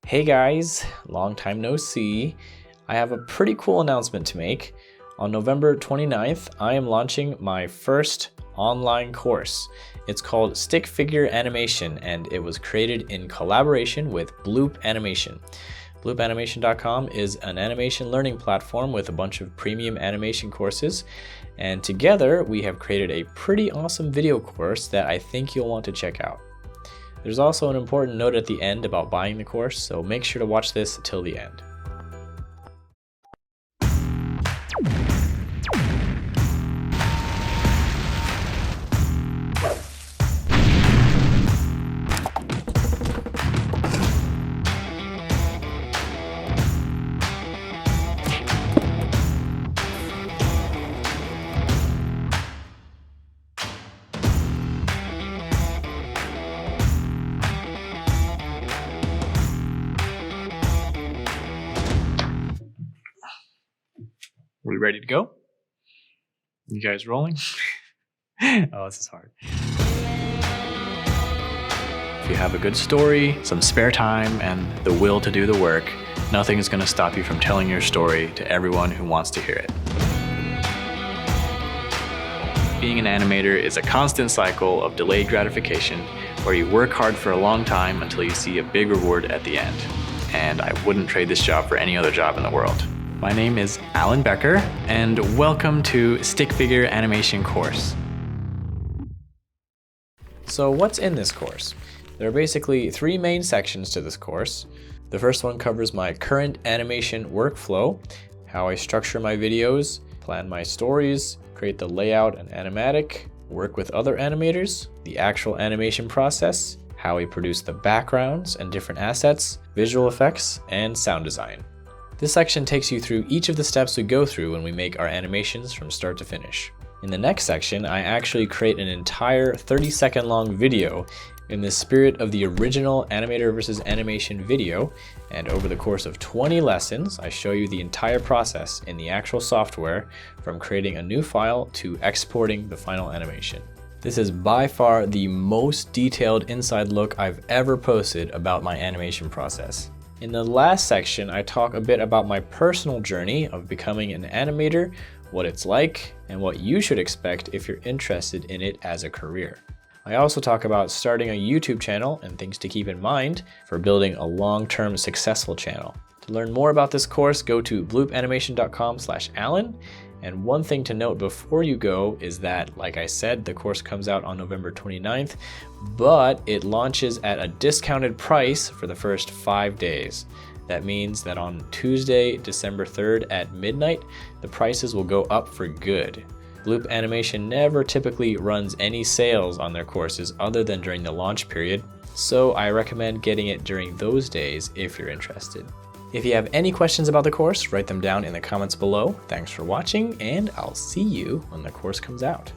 Hey guys, long time no see. I have a pretty cool announcement to make. On November 29th, I am launching my first online course. It's called Stick Figure Animation, and it was created in collaboration with Bloop Animation. BloopAnimation.com is an animation learning platform with a bunch of premium animation courses, and together we have created a pretty awesome video course that I think you'll want to check out. There's also an important note at the end about buying the course, so make sure to watch this till the end. We ready to go? You guys rolling? Oh, this is hard. If you have a good story, some spare time, and the will to do the work, nothing is going to stop you from telling your story to everyone who wants to hear it. Being an animator is a constant cycle of delayed gratification where you work hard for a long time until you see a big reward at the end. And I wouldn't trade this job for any other job in the world. My name is Alan Becker, and welcome to Stick Figure Animation course. So what's in this course? There are basically three main sections to this course. The first one covers my current animation workflow, how I structure my videos, plan my stories, create the layout and animatic, work with other animators, the actual animation process, how we produce the backgrounds and different assets, visual effects, and sound design. This section takes you through each of the steps we go through when we make our animations from start to finish. In the next section, I actually create an entire 30-second long video in the spirit of the original animator versus animation video, and over the course of 20 lessons, I show you the entire process in the actual software from creating a new file to exporting the final animation. This is by far the most detailed inside look I've ever posted about my animation process. In the last section, I talk a bit about my personal journey of becoming an animator, what it's like, and what you should expect if you're interested in it as a career. I also talk about starting a YouTube channel and things to keep in mind for building a long-term successful channel. To learn more about this course, go to bloopanimation.com/Alan. And one thing to note before you go is that, like I said, the course comes out on November 29th, but it launches at a discounted price for the first 5 days. That means that on Tuesday, December 3rd at midnight, the prices will go up for good. Bloop Animation never typically runs any sales on their courses other than during the launch period, so I recommend getting it during those days if you're interested. If you have any questions about the course, write them down in the comments below. Thanks for watching, and I'll see you when the course comes out.